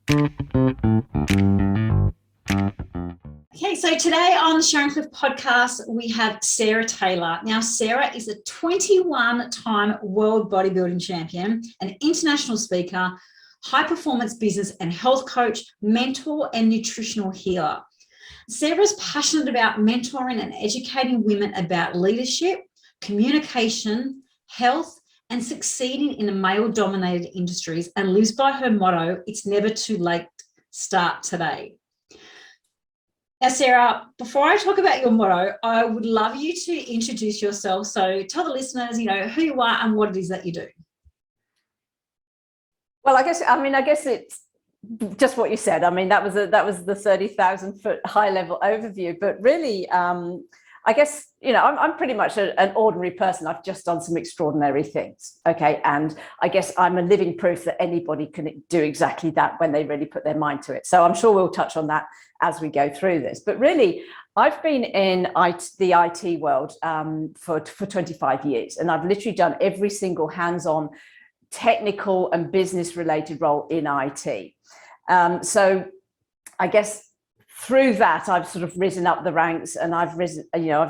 Okay, so today on the Sharon Cliffe Podcast, we have Sarah Taylor. Now, Sarah is a 21-time World Bodybuilding Champion, an international speaker, high-performance business and health coach, mentor, and nutritional healer. Sarah is passionate about mentoring and educating women about leadership, communication, health, and succeeding in the male-dominated industries, and lives by her motto, "It's never too late, start today." Now, Sarah, before I talk about your motto, I would love you to introduce yourself. So tell the listeners, who you are and what it is that you do. Well, I guess it's just what you said. I mean, that was the 30,000-foot high-level overview. But really, I guess, I'm pretty much an ordinary person. I've just done some extraordinary things. Okay. And I guess I'm a living proof that anybody can do exactly that when they really put their mind to it. So I'm sure we'll touch on that as we go through this. But really, I've been in the IT world for 25 years, and I've literally done every single hands-on technical and business related role in IT. So I guess through that, I've sort of risen up the ranks, and I've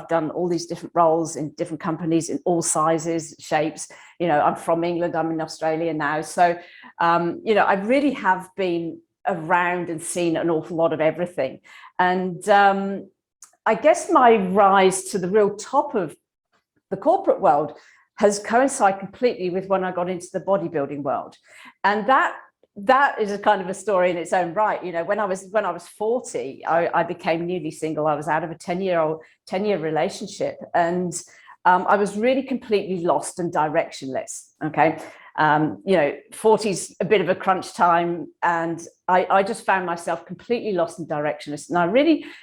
done all these different roles in different companies in all sizes, shapes. I'm from England, I'm in Australia now. So, I really have been around and seen an awful lot of everything. And I guess my rise to the real top of the corporate world has coincided completely with when I got into the bodybuilding world. And that is a kind of a story in its own right. When I was 40, I became newly single. I was out of a 10-year relationship, and I was really completely lost and directionless. Okay. 40's a bit of a crunch time, and I just found myself completely lost and directionless. And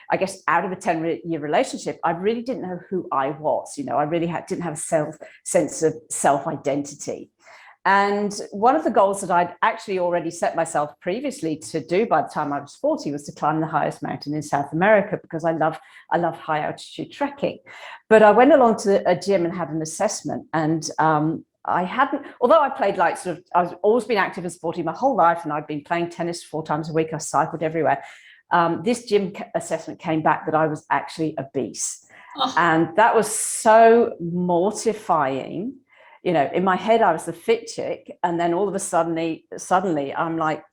I guess out of a 10-year relationship, I really didn't know who I was. I really didn't have a sense of self-identity. And one of the goals that I'd actually already set myself previously to do by the time I was 40 was to climb the highest mountain in South America, because I love high altitude trekking. But I went along to a gym and had an assessment, and although I played I've always been active and sporty my whole life, and I'd been playing tennis 4 times a week. I cycled everywhere. This gym assessment came back that I was actually obese. Oh. And that was so mortifying. In my head, I was the fit chick. And then all of a sudden,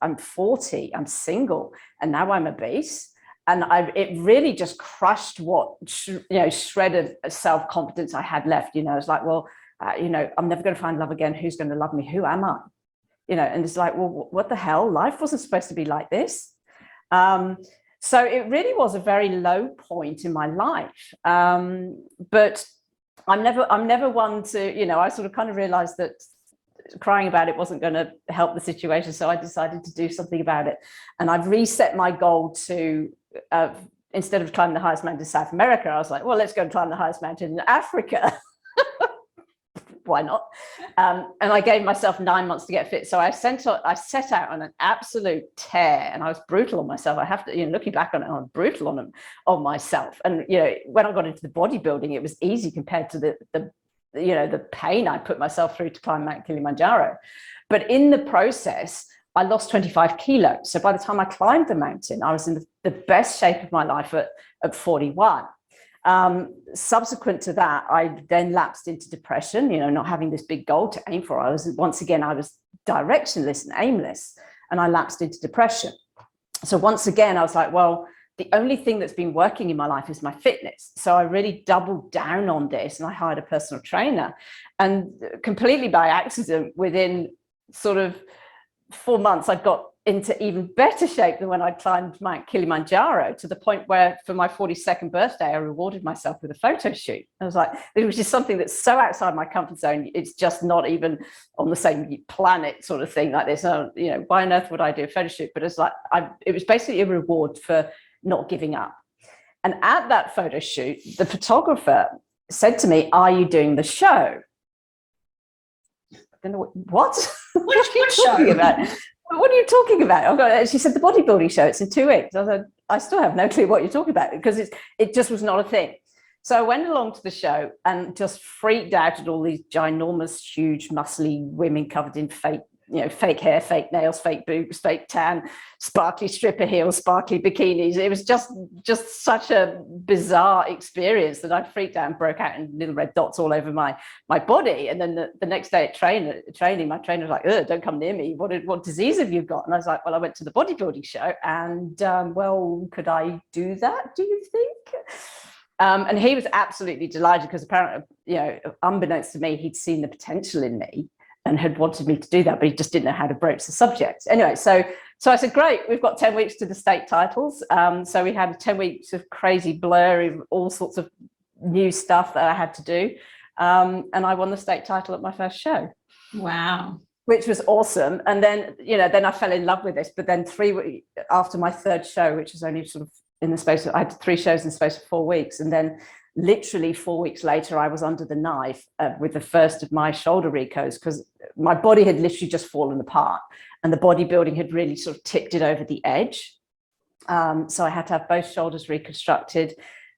I'm 40, I'm single, and now I'm obese. And it really just crushed what, shred of self-confidence I had left. It's like, well, I'm never going to find love again. Who's going to love me? Who am I? And it's like, well, what the hell? Life wasn't supposed to be like this. So it really was a very low point in my life. But I'm never one to, I sort of kind of realized that crying about it wasn't going to help the situation. So I decided to do something about it. And I've reset my goal to, instead of climbing the highest mountain in South America, I was like, well, let's go and climb the highest mountain in Africa. Why not? And I gave myself 9 months to get fit. So I set out on an absolute tear, and I was brutal on myself. I have to, looking back on it, I'm brutal on myself. And, when I got into the bodybuilding, it was easy compared to the pain I put myself through to climb Mount Kilimanjaro. But in the process, I lost 25 kilos. So by the time I climbed the mountain, I was in the best shape of my life at 41. Subsequent to that, I then lapsed into depression, not having this big goal to aim for. I was directionless and aimless, and I lapsed into depression. So once again, I was like, well, the only thing that's been working in my life is my fitness. So I really doubled down on this, and I hired a personal trainer, and completely by accident, within sort of 4 months, I'd got into even better shape than when I climbed Mount Kilimanjaro, to the point where for my 42nd birthday, I rewarded myself with a photo shoot. I was like, it was just something that's so outside my comfort zone. It's just not even on the same planet sort of thing like this. Why on earth would I do a photo shoot? But it's like, it was basically a reward for not giving up. And at that photo shoot, the photographer said to me, "Are you doing the show?" I don't know what? What are you talking about? What are you talking about? She said, "The bodybuilding show, it's in 2 weeks." I said, I still have no clue what you're talking about, because it just was not a thing. So I went along to the show and just freaked out at all these ginormous, huge, muscly women covered in fake fake hair, fake nails, fake boobs, fake tan, sparkly stripper heels, sparkly bikinis. It was just such a bizarre experience that I freaked out and broke out in little red dots all over my body. And then the next day at training, my trainer was like, "Ugh, don't come near me. What disease have you got?" And I was like, "Well, I went to the bodybuilding show, and well, could I do that, do you think?" And he was absolutely delighted, because apparently, unbeknownst to me, he'd seen the potential in me and had wanted me to do that, but he just didn't know how to broach the subject. Anyway, so I said, great, we've got 10 weeks to the state titles. So we had 10 weeks of crazy blur of all sorts of new stuff that I had to do. And I won the state title at my first show. Wow. Which was awesome. And then, then I fell in love with this. But then 3 weeks after my third show, which was only sort of in the space of, I had 3 shows in the space of 4 weeks. And then literally 4 weeks later, I was under the knife with the first of my shoulder recos, because my body had literally just fallen apart and the bodybuilding had really sort of tipped it over the edge. So I had to have both shoulders reconstructed.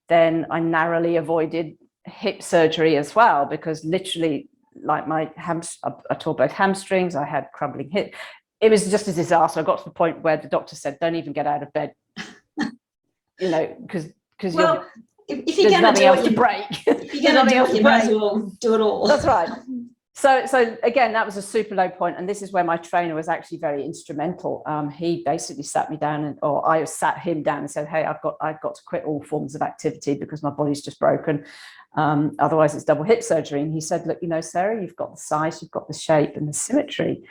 Then I narrowly avoided hip surgery as well, because literally, like I tore both hamstrings. I had crumbling hip. It was just a disaster. I got to the point where the doctor said, "Don't even get out of bed," because well, if you're going to do else to break, if you're going to do it, you might as well do it all. That's right. So again, that was a super low point, and this is where my trainer was actually very instrumental. He basically sat me down, or I sat him down and said, "Hey, I've got to quit all forms of activity because my body's just broken. Otherwise, it's double hip surgery." And he said, "Look, Sarah, you've got the size, you've got the shape and the symmetry.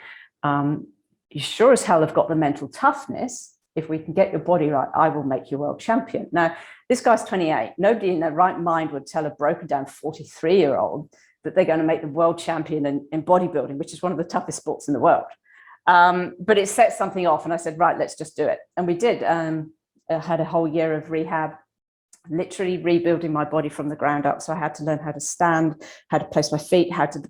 You sure as hell have got the mental toughness. If we can get your body right, I will make you world champion." Now, this guy's 28. Nobody in their right mind would tell a broken down 43-year-old that they're going to make the world champion in bodybuilding, which is one of the toughest sports in the world. But it set something off, and I said, right, let's just do it. And we did. I had a whole year of rehab, literally rebuilding my body from the ground up. So I had to learn how to stand, how to place my feet, how to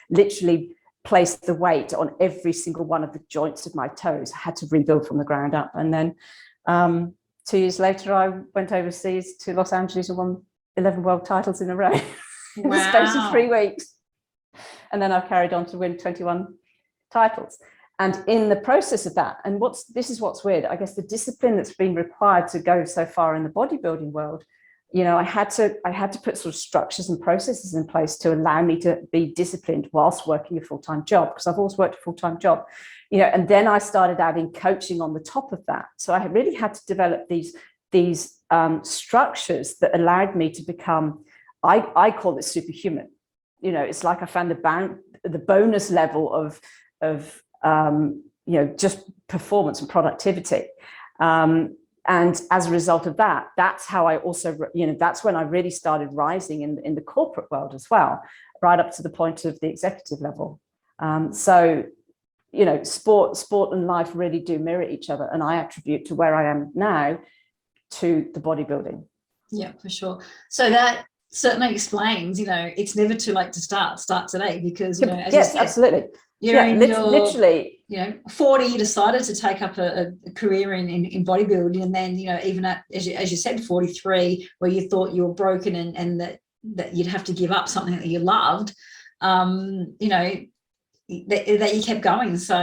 literally place the weight on every single one of the joints of my toes. I had to rebuild from the ground up. And then 2 years later, I went overseas to Los Angeles and won 11 world titles in a row in the space of 3 weeks. And then I've carried on to win 21 titles. And in the process of that, and this is what's weird, I guess the discipline that's been required to go so far in the bodybuilding world, I had to put sort of structures and processes in place to allow me to be disciplined whilst working a full-time job, because I've always worked a full-time job, and then I started adding coaching on the top of that. So I really had to develop these structures that allowed me to become, I call it superhuman. It's like I found the bonus level of just performance and productivity. And as a result of that, that's how I also, that's when I really started rising in the corporate world as well, right up to the point of the executive level. So, sport and life really do mirror each other. And I attribute to where I am now to the bodybuilding. Yeah, for sure. So that certainly explains, it's never too late to start today, because, as you said, absolutely. Literally, 40, you decided to take up a career in bodybuilding, and then even at, as you said, 43, where you thought you were broken and that you'd have to give up something that you loved, that you kept going. So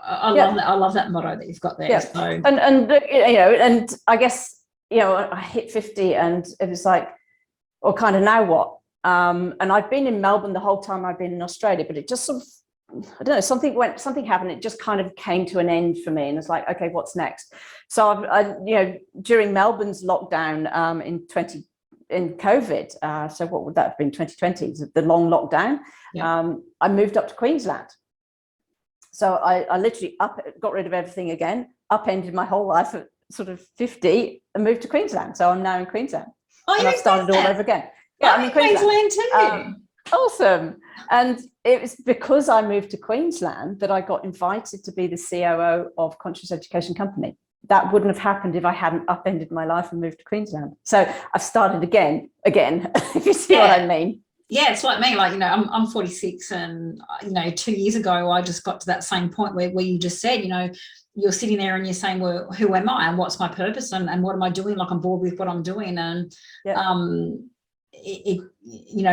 I love that. I love that motto that you've got there. Yeah. So. And I guess I hit 50, and it was like, well, kind of now what? And I've been in Melbourne the whole time I've been in Australia, but it just sort of, I don't know, something happened. It just kind of came to an end for me. And it's like, okay, what's next? So during Melbourne's lockdown in COVID, so what would that have been? 2020, the long lockdown. Yeah. I moved up to Queensland. So I literally got rid of everything again, upended my whole life at sort of 50 and moved to Queensland. So I'm now in Queensland. Oh, and I've started all over again. Yeah, I'm in Queensland too. Awesome. And it was because I moved to Queensland that I got invited to be the C.O.O. of Conscious Education Company. That wouldn't have happened if I hadn't upended my life and moved to Queensland. So I've started again, if you see what I mean. Yeah, it's like me. Like, I'm 46, and 2 years ago I just got to that same point where you just said, you're sitting there and you're saying, well, who am I and what's my purpose and what am I doing? Like, I'm bored with what I'm doing. And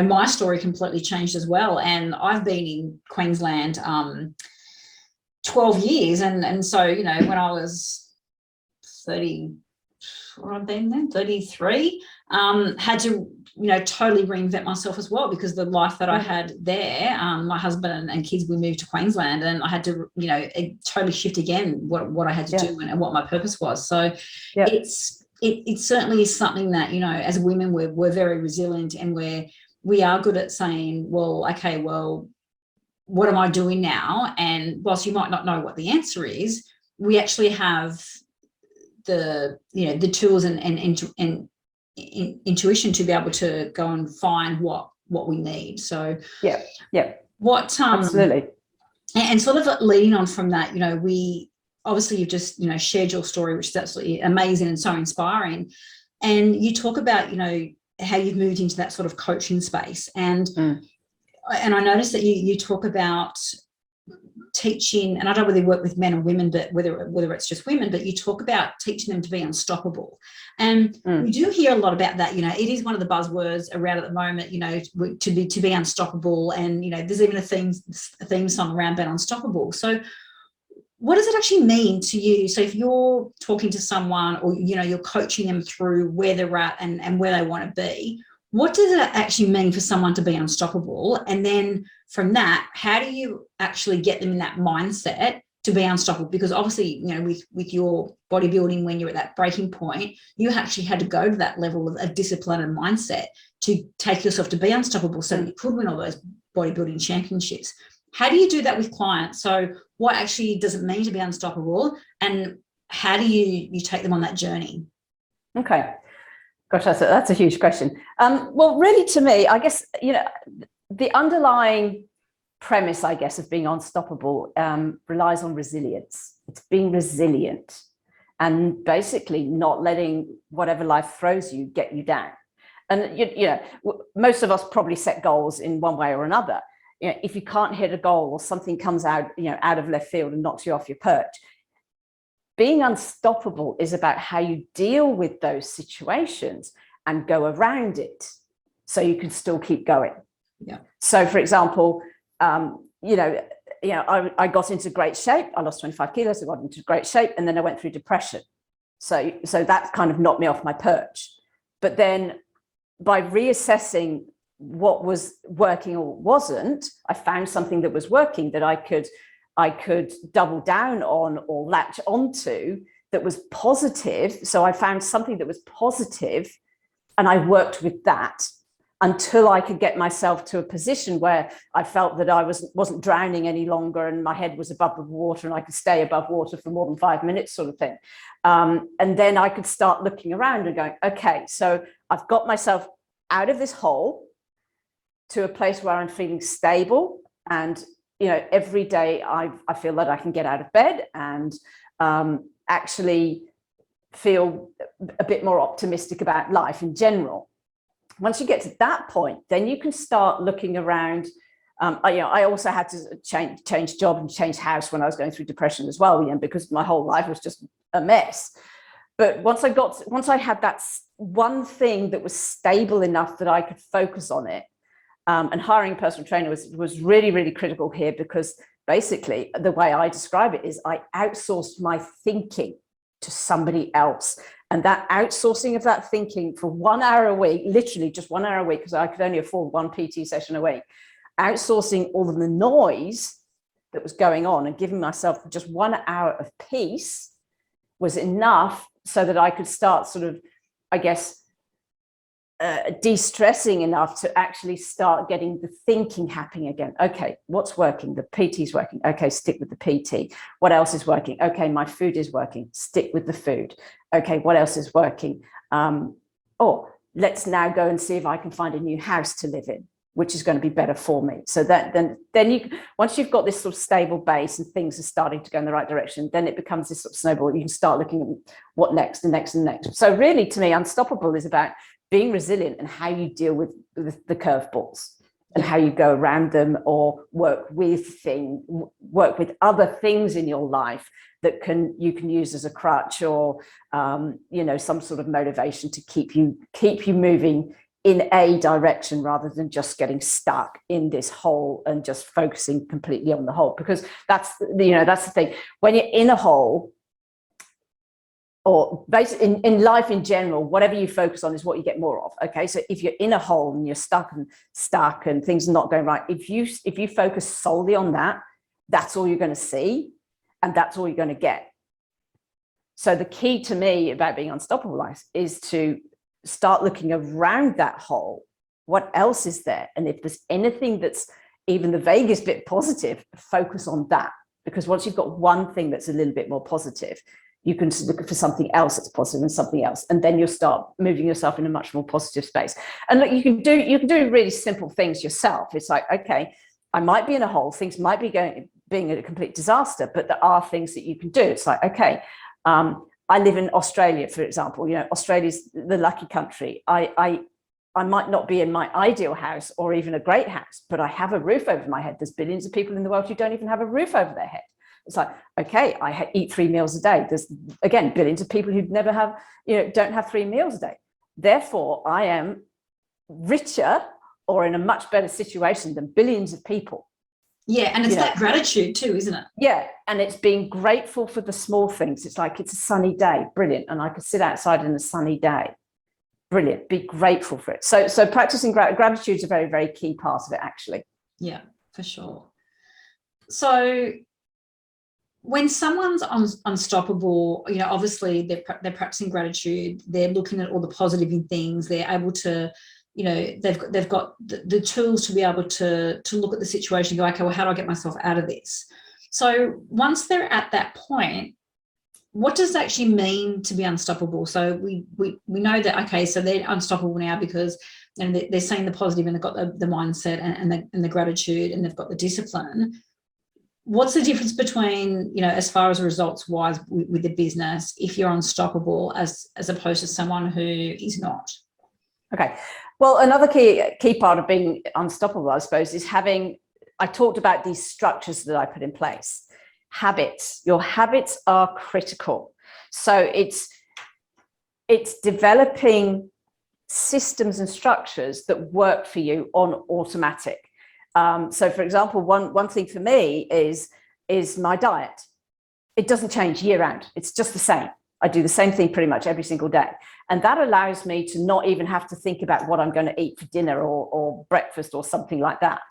my story completely changed as well. And I've been in Queensland 12 years. And so, you know, when I was 30, what I've been then, 33, had to, you know, totally reinvent myself as well, because the life that I had there, my husband and kids, we moved to Queensland, and I had to, you know, totally shift again what I had to do and what my purpose was. So it certainly is something that, you know, as women, we're very resilient, and we are good at saying, well, okay, well, what am I doing now? And whilst you might not know what the answer is, we actually have the, you know, the tools and intuition to be able to go and find what we need. So what absolutely. And sort of leading on from that, you know, we obviously, you've just, you know, shared your story, which is absolutely amazing and so inspiring, and you talk about, you know, how you've moved into that sort of coaching space, and I noticed that you talk about teaching, and I don't really work with men and women, but whether it's just women, but you talk about teaching them to be unstoppable. And we do hear a lot about that. You know, it is one of the buzzwords around at the moment, you know, to be unstoppable. And, you know, there's even a theme song around being unstoppable. So what does it actually mean to you? So if you're talking to someone, or, you know, you're coaching them through where they're at and where they want to be, what does it actually mean for someone to be unstoppable? And then from that, how do you actually get them in that mindset to be unstoppable? Because obviously, you know, with your bodybuilding, when you're at that breaking point, you actually had to go to that level of discipline and mindset to take yourself to be unstoppable, so that you could win all those bodybuilding championships. How do you do that with clients? So what actually does it mean to be unstoppable, and how do you take them on that journey? Okay. Gosh, that's a huge question. Well, really, to me, I guess, you know, the underlying premise, I guess, of being unstoppable relies on resilience. It's being resilient and basically not letting whatever life throws you get you down. And, you know, most of us probably set goals in one way or another. You know, if you can't hit a goal, or something comes out, you know, out of left field and knocks you off your perch, being unstoppable is about how you deal with those situations and go around it so you can still keep going. Yeah. So, for example, you know, I got into great shape. I lost 25 kilos. I got into great shape, and then I went through depression. So that kind of knocked me off my perch. But then, by reassessing what was working or wasn't, I found something that was working that I could double down on or latch onto, that was positive. So I found something that was positive, and I worked with that until I could get myself to a position where I felt that I wasn't drowning any longer, and my head was above the water, and I could stay above water for more than 5 minutes, sort of thing. And then I could start looking around and going, okay, so I've got myself out of this hole to a place where I'm feeling stable, and, you know, every day I feel that I can get out of bed and actually feel a bit more optimistic about life in general. Once you get to that point, then you can start looking around. You know, I also had to change job and change house when I was going through depression as well, you know, because my whole life was just a mess. But once I had that one thing that was stable enough that I could focus on it, and hiring a personal trainer was really, really critical here, because basically the way I describe it is I outsourced my thinking to somebody else. And that outsourcing of that thinking for 1 hour a week, literally just 1 hour a week, because I could only afford one PT session a week, outsourcing all of the noise that was going on and giving myself just 1 hour of peace was enough so that I could start sort of, I guess, de-stressing enough to actually start getting the thinking happening again. Okay, what's working? The PT's working. Okay, stick with the PT. What else is working? Okay, my food is working. Stick with the food. Okay, what else is working? Let's now go and see if I can find a new house to live in, which is going to be better for me. So that then you, once you've got this sort of stable base and things are starting to go in the right direction, then it becomes this sort of snowball. You can start looking at what next and next and next. So really, to me, unstoppable is about being resilient and how you deal with the curveballs and how you go around them, or work with other things in your life that you can use as a crutch, or you know, some sort of motivation to keep you moving in a direction rather than just getting stuck in this hole and just focusing completely on the hole. Because that's the thing. When you're in a hole, or basically in life in general, whatever you focus on is what you get more of. Okay, so if you're in a hole and you're stuck and things are not going right, if you focus solely on that, that's all you're going to see, and that's all you're going to get. So the key to me about being unstoppable is to start looking around that hole. What else is there? And if there's anything that's even the vaguest bit positive, focus on that. Because once you've got one thing that's a little bit more positive, you can look for something else that's positive and something else, and then you'll start moving yourself in a much more positive space. And look, you can do really simple things yourself. It's like, okay, I might be in a hole, things might be being a complete disaster, but there are things that you can do. It's like, okay, I live in Australia, for example. Australia's the lucky country. I might not be in my ideal house or even a great house, but I have a roof over my head. There's billions of people in the world who don't even have a roof over their head. It's like, okay, I eat 3 meals a day. There's, again, billions of people who never have, don't have 3 meals a day. Therefore, I am richer or in a much better situation than billions of people. Yeah, and it's that gratitude too, isn't it? Yeah, and it's being grateful for the small things. It's like, it's a sunny day, brilliant. And I could sit outside in a sunny day, brilliant. Be grateful for it. So practicing gratitude is a very, very key part of it, actually. Yeah, for sure. So when someone's unstoppable, obviously they're practicing gratitude. They're looking at all the positive in things. They're able to, they've got the tools to be able to look at the situation and go, okay, well, how do I get myself out of this? So once they're at that point, what does it actually mean to be unstoppable? So we know that, okay, so they're unstoppable now because they're seeing the positive and they've got the mindset and the gratitude, and they've got the discipline. What's the difference between, as far as results wise with the business, if you're unstoppable as opposed to someone who is not? Okay. Well, another key part of being unstoppable, I suppose, is I talked about these structures that I put in place. Habits. Your habits are critical. So it's developing systems and structures that work for you on automatic. So, for example, one thing for me is my diet. It doesn't change year round. It's just the same. I do the same thing pretty much every single day. And that allows me to not even have to think about what I'm going to eat for dinner or breakfast or something like that.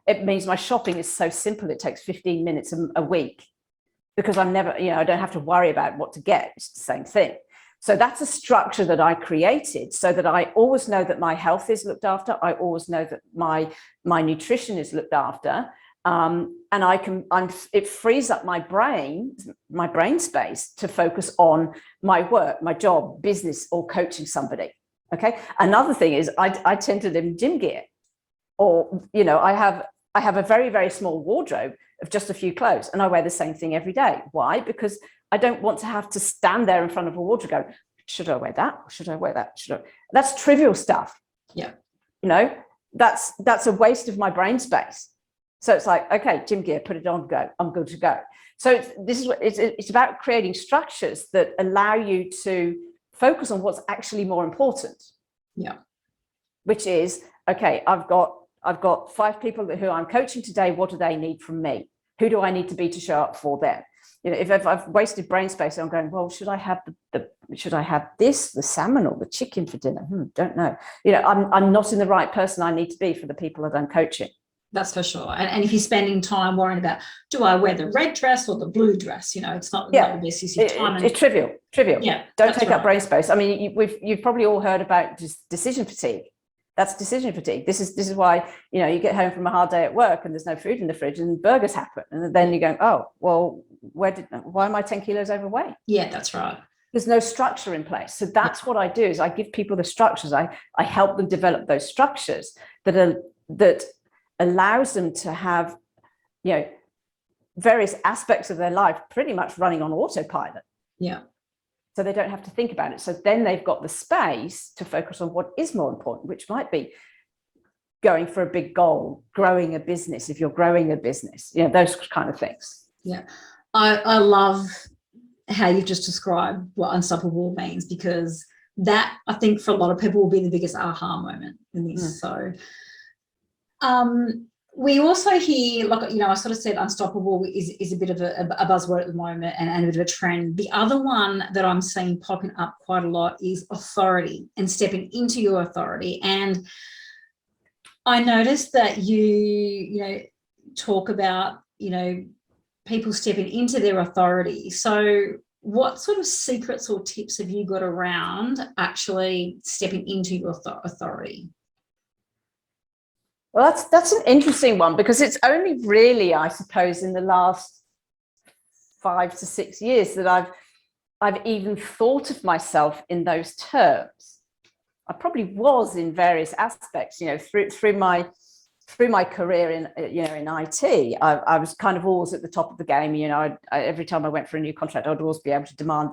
It means my shopping is so simple. It takes 15 minutes a week because I don't have to worry about what to get. It's the same thing. So that's a structure that I created so that I always know that my health is looked after. I always know that my nutrition is looked after. And it frees up my brain space to focus on my work, my job, business, or coaching somebody. Okay. Another thing is I tend to live in gym gear, or, I have a very, very small wardrobe of just a few clothes, and I wear the same thing every day. Why? Because I don't want to have to stand there in front of a wardrobe going, should I wear that? Or should I wear that? That's trivial stuff. Yeah. That's a waste of my brain space. So it's like, okay, gym gear, put it on, go. I'm good to go. So it's about creating structures that allow you to focus on what's actually more important. Yeah. Which is, okay, I've got 5 people who I'm coaching today. What do they need from me? Who do I need to be to show up for them? If I've wasted brain space, I'm going, well, should I have the salmon or the chicken for dinner? Don't know. I'm not in the right person I need to be for the people that I'm coaching. That's for sure. And if you're spending time worrying about, do I wear the red dress or the blue dress? It's not the best use of time. It's trivial. Yeah, don't take up brain space. I mean, you've probably all heard about just decision fatigue. That's decision fatigue. This is why, you get home from a hard day at work and there's no food in the fridge and burgers happen. And then you go, oh, well, why am I 10 kilos overweight? Yeah, that's right. There's no structure in place. So that's what I do is I give people the structures. I help them develop those structures that allows them to have, various aspects of their life pretty much running on autopilot. Yeah. So they don't have to think about it. So then they've got the space to focus on what is more important, which might be going for a big goal, growing a business, if you're growing a business, those kind of things. Yeah. I love how you've just described what unstoppable means, because that I think for a lot of people will be the biggest aha moment in this. So we also hear, like, I sort of said unstoppable is a bit of a buzzword at the moment and a bit of a trend. The other one that I'm seeing popping up quite a lot is authority and stepping into your authority. And I noticed that you talk about, people stepping into their authority. So what sort of secrets or tips have you got around actually stepping into your authority? Well, that's an interesting one, because it's only really, I suppose, in the last 5 to 6 years that I've even thought of myself in those terms. I probably was in various aspects, through my career in IT. I was kind of always at the top of the game. Every time I went for a new contract, I'd always be able to demand,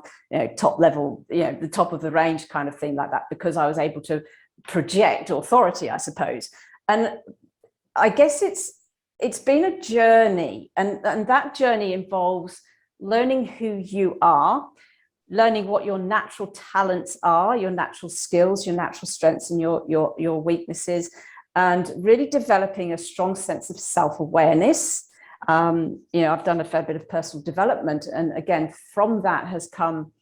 top level, the top of the range kind of thing like that, because I was able to project authority, I suppose. And I guess it's been a journey, and that journey involves learning who you are, learning what your natural talents are, your natural skills, your natural strengths, and your weaknesses, and really developing a strong sense of self-awareness. I've done a fair bit of personal development, and again, from that has come,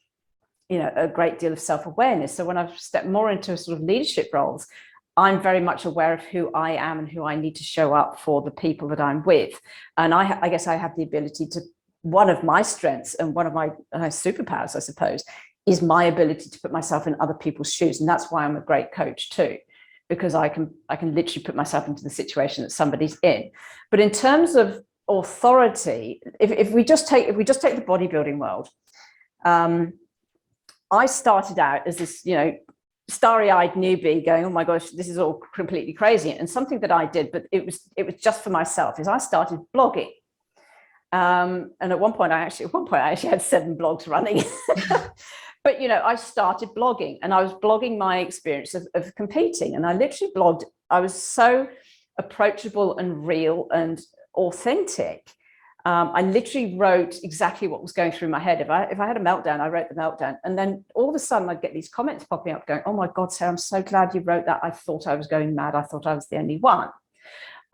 a great deal of self-awareness. So when I've stepped more into sort of leadership roles, I'm very much aware of who I am and who I need to show up for the people that I'm with. And I guess I have the ability to, one of my strengths and one of my superpowers, I suppose, is my ability to put myself in other people's shoes. And that's why I'm a great coach too, because I can literally put myself into the situation that somebody's in. But in terms of authority, if we just take the bodybuilding world, I started out as this, starry-eyed newbie going, oh my gosh, this is all completely crazy. And something that I did, but it was just for myself, is I started blogging. And at one point I actually had 7 blogs running. But I started blogging, and I was blogging my experience of competing. And I literally blogged, I was so approachable and real and authentic. I literally wrote exactly what was going through my head. If I had a meltdown, I wrote the meltdown. And then all of a sudden I'd get these comments popping up going, oh my God, Sarah, I'm so glad you wrote that. I thought I was going mad. I thought I was the only one.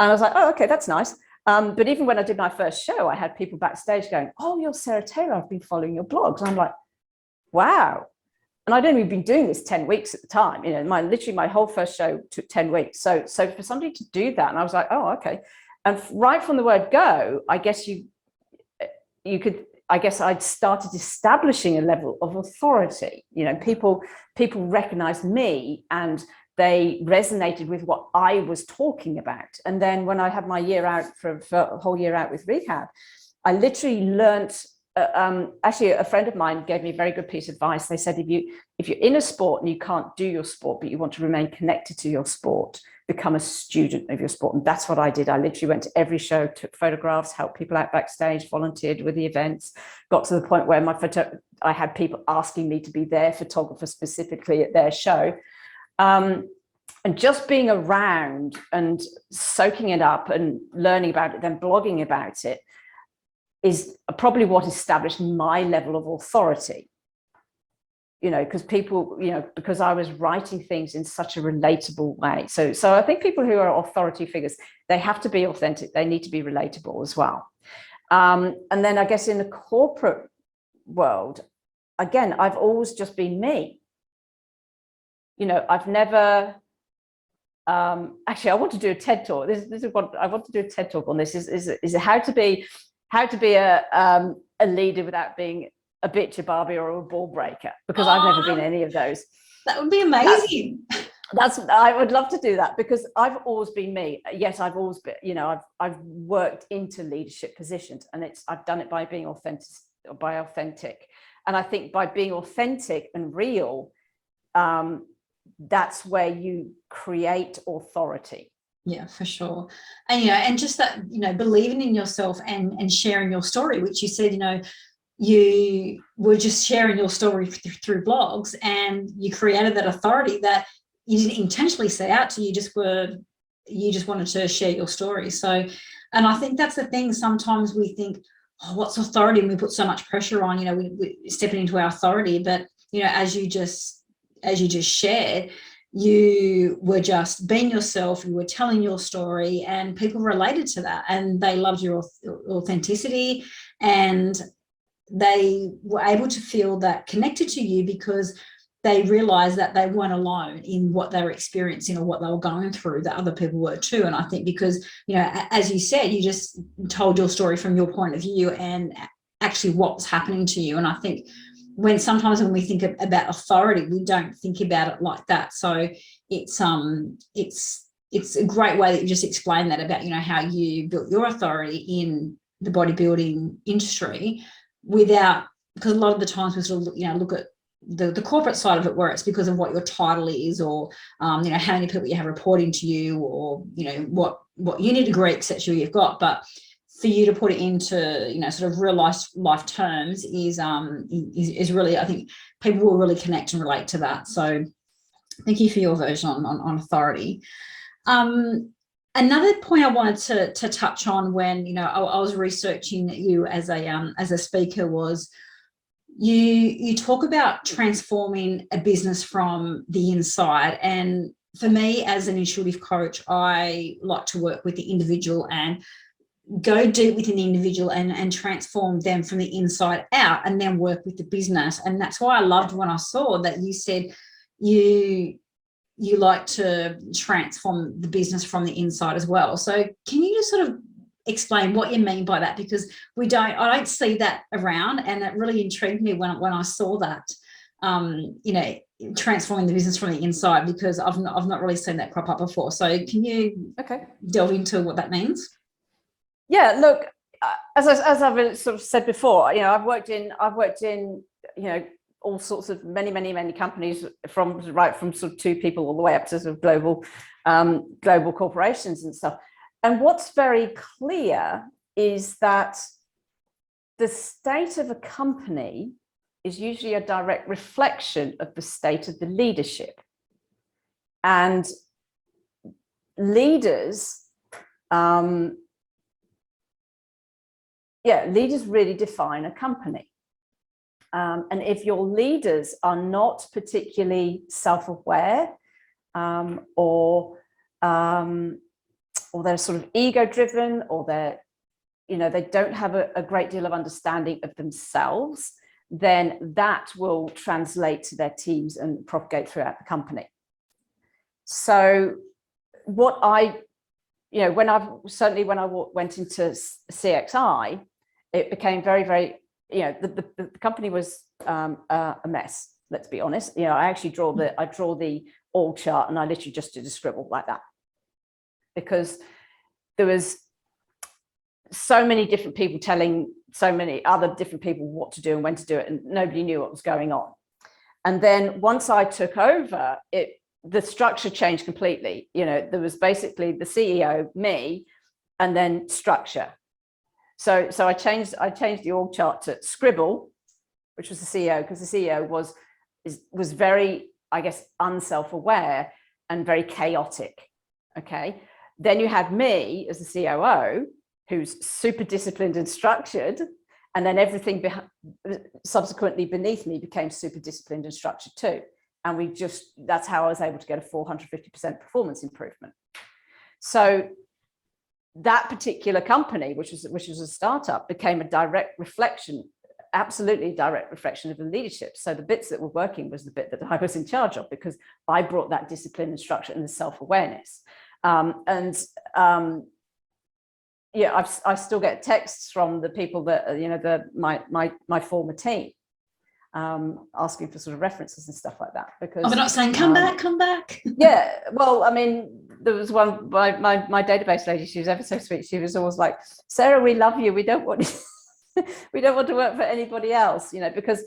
And I was like, oh, okay, that's nice. But even when I did my first show, I had people backstage going, oh, you're Sarah Taylor. I've been following your blogs. And I'm like, wow. And I'd only been doing this 10 weeks at the time. My whole first show took 10 weeks. So for somebody to do that, and I was like, oh, okay. And right from the word go, I guess I'd started establishing a level of authority. People recognized me and they resonated with what I was talking about. And then when I had my year out for a whole year out with rehab, I literally learnt. Actually, a friend of mine gave me a very good piece of advice. They said, if you're in a sport and you can't do your sport, but you want to remain connected to your sport, become a student of your sport. And that's what I did. I literally went to every show, took photographs, helped people out backstage, volunteered with the events, got to the point where I had people asking me to be their photographer specifically at their show. And just being around and soaking it up and learning about it, then blogging about it, is probably what established my level of authority. Because because I was writing things in such a relatable way. So I think people who are authority figures, they have to be authentic. They need to be relatable as well. And then I guess in the corporate world, again, I've always just been me. I've never, actually, I want to do a TED talk. This is what I want to do, a TED talk on this is how to be a leader without being a bitch, a Barbie, or a ball breaker, because I've never been any of those. That would be amazing. I would love to do that, because I've always been me. Yes, I've always been, I've worked into leadership positions, and I've done it by being authentic. And I think by being authentic and real, that's where you create authority. Yeah, for sure. And and just that, believing in yourself and sharing your story, which you said, you were just sharing your story through blogs, and you created that authority that you didn't intentionally set out to. You just wanted to share your story. So, and I think that's the thing. Sometimes we think, oh, what's authority? And we put so much pressure on, we stepping into our authority. But, as you just as you just shared, you were just being yourself, you were telling your story, and people related to that, and they loved your authenticity, and they were able to feel that connected to you because they realized that they weren't alone in what they were experiencing or what they were going through, that other people were too. And I think because, as you said, you just told your story from your point of view and actually what was happening to you. And I think sometimes when we think about authority, we don't think about it like that. So it's a great way that you just explained that about, how you built your authority in the bodybuilding industry because a lot of the times we sort of, look at the corporate side of it, where it's because of what your title is, or how many people you have reporting to you, or what uni degree, etc. you've got. But for you to put it into sort of real life terms is really, I think people will really connect and relate to that. So thank you for your version on authority. Another point I wanted to touch on when I was researching you as a speaker was you talk about transforming a business from the inside. And for me, as an intuitive coach, I like to work with the individual and go deep within the individual and transform them from the inside out, and then work with the business. And that's why I loved when I saw that you said you like to transform the business from the inside as well. So can you just sort of explain what you mean by that? Because I don't see that around, and it really intrigued me when I saw that, transforming the business from the inside, because I've not really seen that crop up before. So can you delve into what that means? Yeah, look, as I've sort of said before, I've worked in all sorts of many companies, from sort of 2 people all the way up to sort of global corporations and stuff. And what's very clear is that the state of a company is usually a direct reflection of the state of the leadership. And leaders, leaders really define a company. And if your leaders are not particularly self-aware, or they're sort of ego-driven, or they don't have a great deal of understanding of themselves, then that will translate to their teams and propagate throughout the company. So what when I went into CXI, it became very, very, the company was a mess, let's be honest. I actually draw the org chart, and I literally just did a scribble like that, because there was so many different people telling so many other different people what to do and when to do it, and nobody knew what was going on. And then once I took over, the structure changed completely. There was basically the CEO, me, and then structure. So I changed the org chart to scribble, which was the CEO, because the CEO was very, I guess, unself-aware and very chaotic. Okay. Then you had me as the COO, who's super disciplined and structured, and then everything subsequently beneath me became super disciplined and structured too. And that's how I was able to get a 450% performance improvement. So that particular company, which was a startup, became a direct reflection, absolutely direct reflection of the leadership. So the bits that were working was the bit that I was in charge of, because I brought that discipline and structure and the self-awareness. I still get texts from the people that my former team, asking for sort of references and stuff like that, because they're not saying come back. Yeah, well, I mean, there was one, my database lady, she was ever so sweet. She was always like, Sarah, we love you, we don't want to work for anybody else, because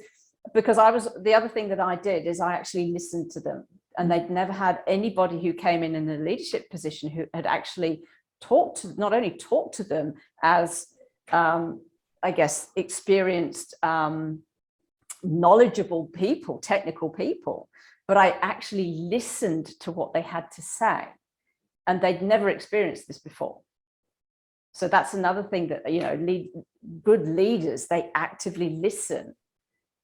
the other thing that I did is I actually listened to them, and they'd never had anybody who came in a leadership position who had actually not only talked to them as I guess experienced, knowledgeable people, technical people, but I actually listened to what they had to say, and they'd never experienced this before. So that's another thing that, good leaders, they actively listen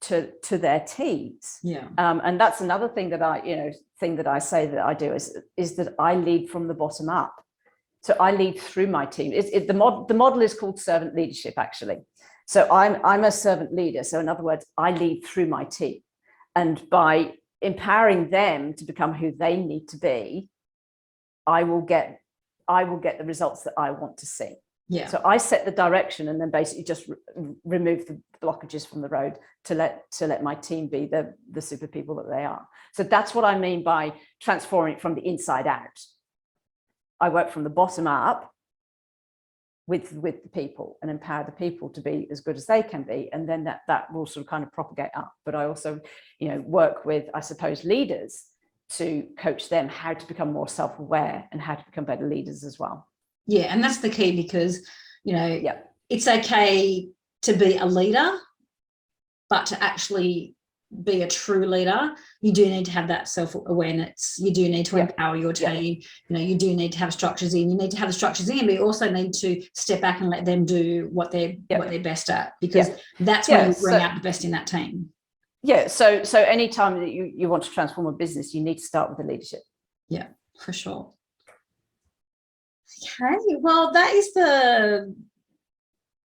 to their teams. Yeah. And that's another thing that I say that I do is that I lead from the bottom up. So I lead through my team. The model is called servant leadership, actually. So I'm a servant leader. So in other words, I lead through my team, and by empowering them to become who they need to be, I will get the results that I want to see. Yeah. So I set the direction and then basically just remove the blockages from the road to let my team be the super people that they are. So that's what I mean by transforming it from the inside out. I work from the bottom up with the people and empower the people to be as good as they can be. And then that will sort of kind of propagate up. But I also, work with, I suppose, leaders to coach them how to become more self-aware and how to become better leaders as well. Yeah, and that's the key, because it's okay to be a leader, but to actually be a true leader, you do need to have that self-awareness. You do need to empower your team. You do need to have structures in. You need to have the structures in, but you also need to step back and let them do what they're best at, because that's when you bring out the best in that team. Yeah. So anytime that you want to transform a business, you need to start with the leadership. Yeah, for sure. Okay, well, that is the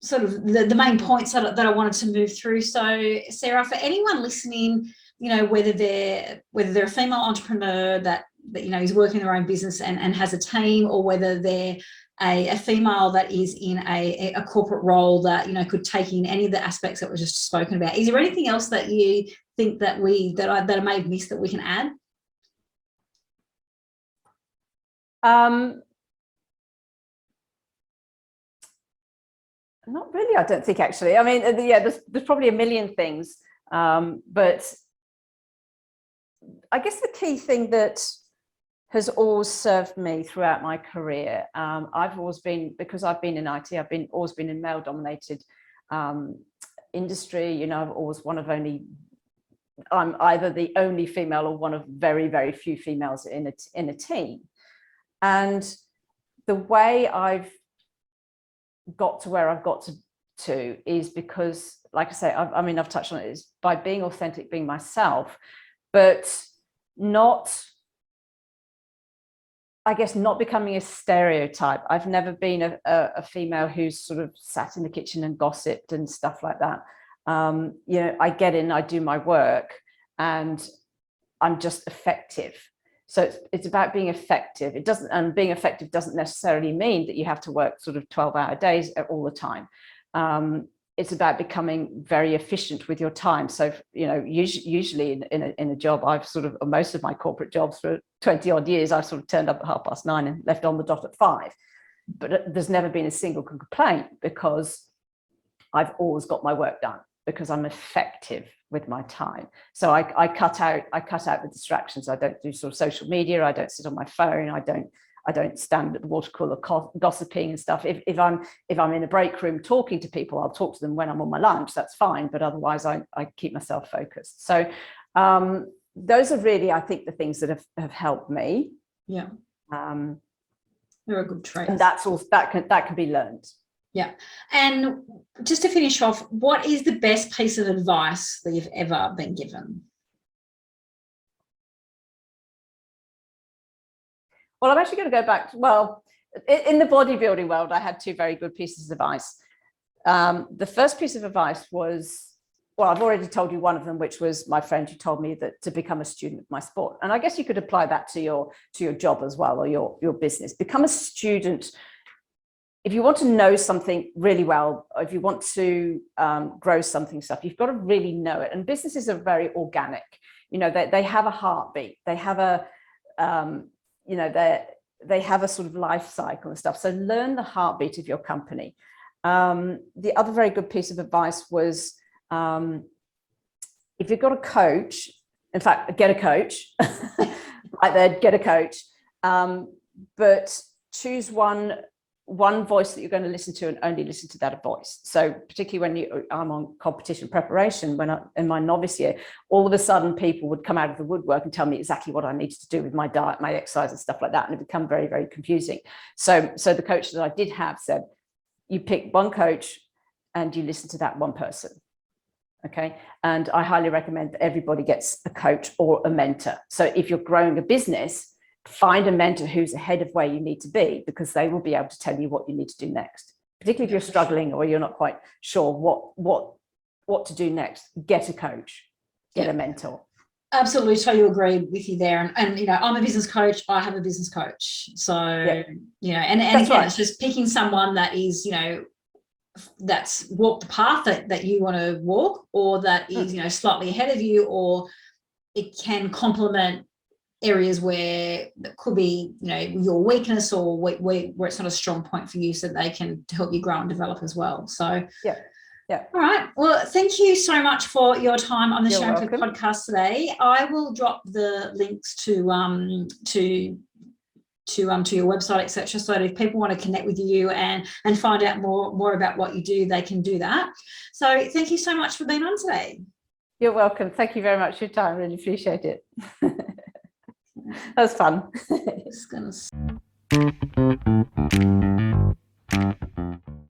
sort of the main points that I wanted to move through. So, Sarah, for anyone listening, whether they're a female entrepreneur that is working their own business and has a team, or whether they're a female that is in a corporate role that could take in any of the aspects that were just spoken about, is there anything else that you think that I may have missed that we can add? Not really, I don't think, actually. I mean, there's probably a million things, but I guess the key thing that has always served me throughout my career, I've always been, because I've been in IT, always been in male-dominated industry. I've always I'm either the only female or one of very, very few females in a team. And the way I've got to where I've got to is because, like I say, I've touched on it, is by being authentic, being myself, but not becoming a stereotype. I've never been a female who's sort of sat in the kitchen and gossiped and stuff like that. I get in, I do my work, and I'm just effective. So it's about being effective. And being effective doesn't necessarily mean that you have to work sort of 12-hour days all the time. It's about becoming very efficient with your time. So, usually in a job, I've sort of, most of my corporate jobs for 20 odd years, I've sort of turned up at 9:30 and left on the dot at 5. But there's never been a single complaint, because I've always got my work done, because I'm effective with my time. So I cut out the distractions. I don't do sort of social media. I don't sit on my phone. I don't stand at the water cooler gossiping and stuff. If I'm in a break room talking to people, I'll talk to them when I'm on my lunch. That's fine. But otherwise, I keep myself focused. So those are really, I think, the things that have helped me. Yeah. They're a good trait. And that's all that can be learned. Yeah. And just to finish off, what is the best piece of advice that you've ever been given? Well, I'm actually going to go back. In the bodybuilding world, I had two very good pieces of advice. The first piece of advice was, I've already told you one of them, which was my friend who told me that to become a student of my sport. And I guess you could apply that to your job as well, or your business. Become a student. If you want to know something really well, or if you want to grow something, you've got to really know it. And businesses are very organic. They have a heartbeat. They have they have a sort of life cycle and stuff. So learn the heartbeat of your company. The other very good piece of advice was, if you've got a coach, in fact, get a coach. Right there, get a coach. But choose one voice that you're going to listen to, and only listen to that voice. So particularly when I'm on competition preparation, in my novice year, all of a sudden people would come out of the woodwork and tell me exactly what I needed to do with my diet, my exercise and stuff like that. And it became very, very confusing. So the coach that I did have said, you pick one coach and you listen to that one person. Okay. And I highly recommend that everybody gets a coach or a mentor. So if you're growing a business, find a mentor who's ahead of where you need to be, because they will be able to tell you what you need to do next. Particularly if you're struggling or you're not quite sure what to do next, get a coach, get a mentor. Absolutely, totally agree with you there. And you know, I'm a business coach. I have a business coach. So you know, and again, right. It's just picking someone that is, you know, that's walked the path that you want to walk, or that is, you know, slightly ahead of you, or it can complement areas where that could be, you know, your weakness, or where it's not a strong point for you, so they can help you grow and develop as well. So all right. Well, thank you so much for your time on the Sharon Cliffe Podcast today. I will drop the links to your website, etc., so that if people want to connect with you and find out more about what you do, they can do that. So thank you so much for being on today. You're welcome. Thank you very much for your time. Really appreciate it. That was fun. Just gonna